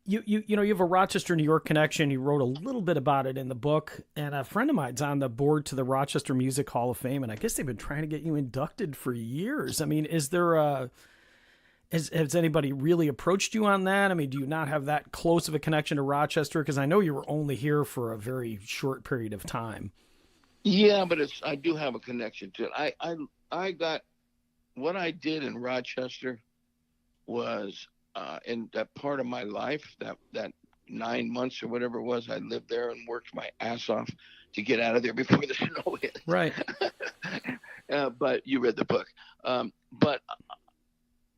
You have a Rochester, New York connection. You wrote a little bit about it in the book, and a friend of mine's on the board to the Rochester Music Hall of Fame, and I guess they've been trying to get you inducted for years. I mean, is there a has anybody really approached you on that? I mean, do you not have that close of a connection to Rochester? Because I know you were only here for a very short period of time. Yeah, but I do have a connection to it. I got what I did in Rochester was in that part of my life, that 9 months or whatever it was, I lived there and worked my ass off to get out of there before the snow hit. Right. But you read the book. But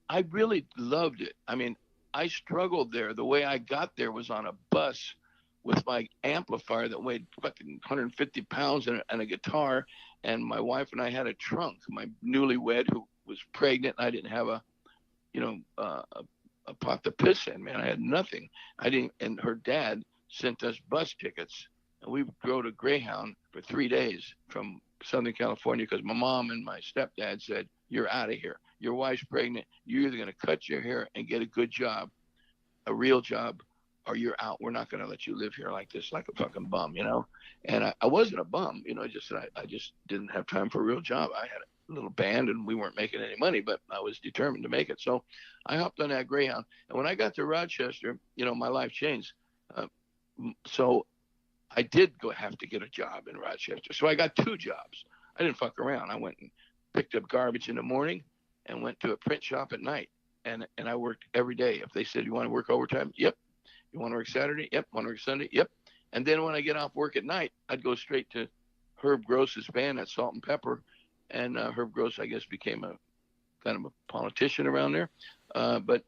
I really loved it. I mean, I struggled there. The way I got there was on a bus with my amplifier that weighed fucking 150 pounds and a guitar. And my wife and I had a trunk. My newlywed, who was pregnant, I didn't have a pot to piss in, man. I had nothing. I didn't, and her dad sent us bus tickets, and we rode a Greyhound for 3 days from Southern California because my mom and my stepdad said, "You're out of here. Your wife's pregnant. You're either going to cut your hair and get a good job, a real job, or you're out. We're not going to let you live here like this, like a fucking bum, you know?" And I wasn't a bum, you know, just that I just didn't have time for a real job. I had a little band and we weren't making any money, but I was determined to make it. So I hopped on that Greyhound. And when I got to Rochester, you know, my life changed. So I did have to get a job in Rochester. So I got 2 jobs. I didn't fuck around. I went and picked up garbage in the morning and went to a print shop at night. And I worked every day. If they said, "You want to work overtime?" Yep. "You want to work Saturday?" Yep. "Want to work Sunday?" Yep. And then when I get off work at night, I'd go straight to Herb Gross's band at Salt and Pepper. And Herb Gross, I guess, became a kind of a politician around there. But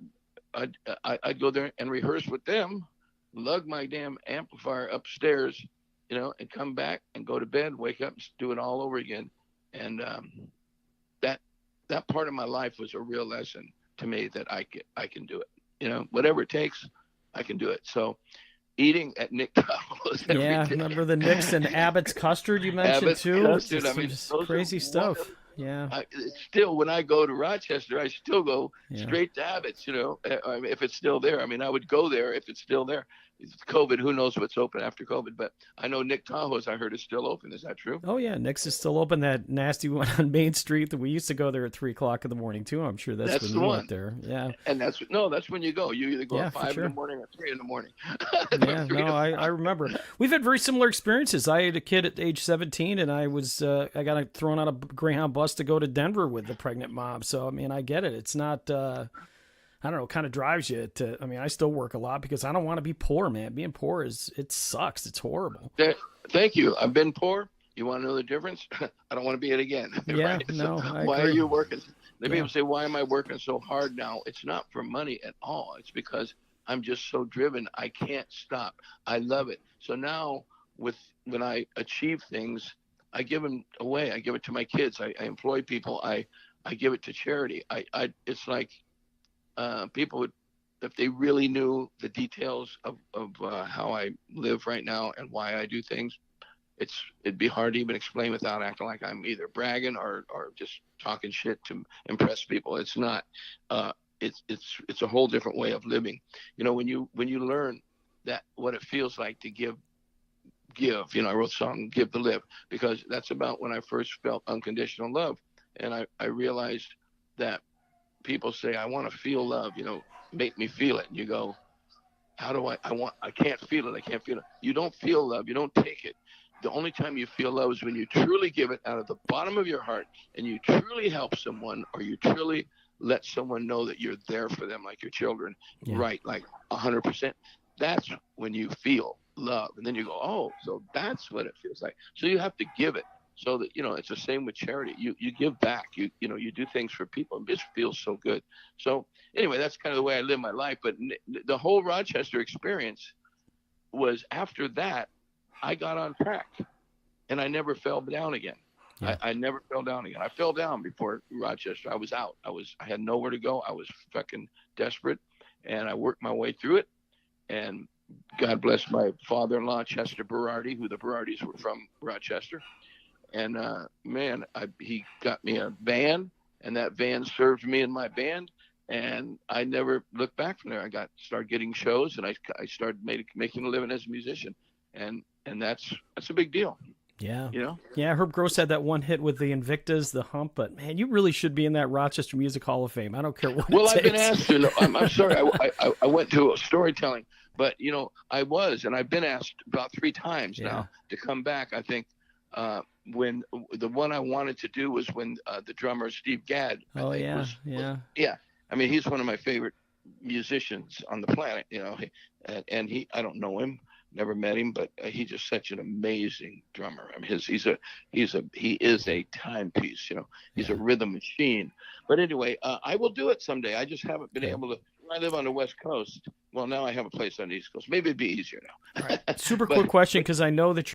I'd go there and rehearse with them, lug my damn amplifier upstairs, you know, and come back and go to bed, wake up, and do it all over again. And that part of my life was a real lesson to me that I can do it. You know, whatever it takes, I can do it. So eating at Nick Tahoe's every Yeah, day. remember the Nicks and Abbott's custard you mentioned Abbott's too? custard. I Some mean, just those crazy are stuff. Yeah. still, when I go to Rochester, I still go Yeah. straight to Abbott's, you know, I mean, if it's still there. I mean, I would go there if it's still there. It's COVID. Who knows what's open after COVID? But I know Nick Tahoe's, I heard, is still open. Is that true? Oh yeah, Nick's is still open. That nasty one on Main Street that we used to go there at 3 o'clock in the morning too. I'm sure that's That's when the you one. went there. Yeah. And that's when you go. You either go Yeah, at for 5 sure. in the morning or 3 in the morning. Yeah, no, I remember. We've had very similar experiences. I had a kid at age 17, and I got thrown on a Greyhound bus to go to Denver with the pregnant mom. So I mean, I get it. It's not. I don't know. It kind of drives you to. I mean, I still work a lot because I don't want to be poor, man. Being poor it sucks. It's horrible. Thank you. I've been poor. You want to know the difference? I don't want to be it again. Yeah, Right? no, So I why agree. are you working? Yeah. People say, "Why am I working so hard now?" It's not for money at all. It's because I'm just so driven. I can't stop. I love it. So now, when I achieve things, I give them away. I give it to my kids. I employ people. I give it to charity. It's like people would, if they really knew the details of how I live right now and why I do things, it'd be hard to even explain without acting like I'm either bragging or just talking shit to impress people. It's not. It's a whole different way of living. You know, when you learn that what it feels like to give. You know, I wrote a song, "Give to Live," because that's about when I first felt unconditional love, and I realized that people say, "I want to feel love," you know, "make me feel it." And you go, "How do I can't feel it. I can't feel it." You don't feel love. You don't take it. The only time you feel love is when you truly give it out of the bottom of your heart and you truly help someone, or you truly let someone know that you're there for them, like your children, Yeah. right? Like 100%. That's when you feel love. And then you go, "Oh, so that's what it feels like." So you have to give it. So that, you know, it's the same with charity. You give back. You know, you do things for people. It just feels so good. So anyway, that's kind of the way I live my life. But the whole Rochester experience was, after that, I got on track and I never fell down again. Yeah. I never fell down again. I fell down before Rochester. I was out. I had nowhere to go. I was fucking desperate, and I worked my way through it. And God bless my father-in-law, Chester Berardi, who the Berardis were from Rochester. And man, he got me a van, and that van served me and my band. and I never looked back from there. Started getting shows, and I started making a living as a musician, and that's a big deal. Yeah. You know? Yeah, Herb Gross had that one hit with the Invictus, the Hump, but man, you really should be in that Rochester Music Hall of Fame. I don't care what Well, it I've been takes. asked to. No, I'm sorry. I went to storytelling, but I was, and I've been asked about 3 times now to come back. I think when the one I wanted to do was when the drummer Steve Gadd, Oh, yeah. Yeah. I mean, he's one of my favorite musicians on the planet. And I don't know him, never met him, but he's just such an amazing drummer. I mean, he is a timepiece. He's a rhythm machine. But anyway, I will do it someday. I just haven't been able to. I live on the West Coast. Well, now I have a place on the East Coast. Maybe it'd be easier now. All right. Super quick question, because I know that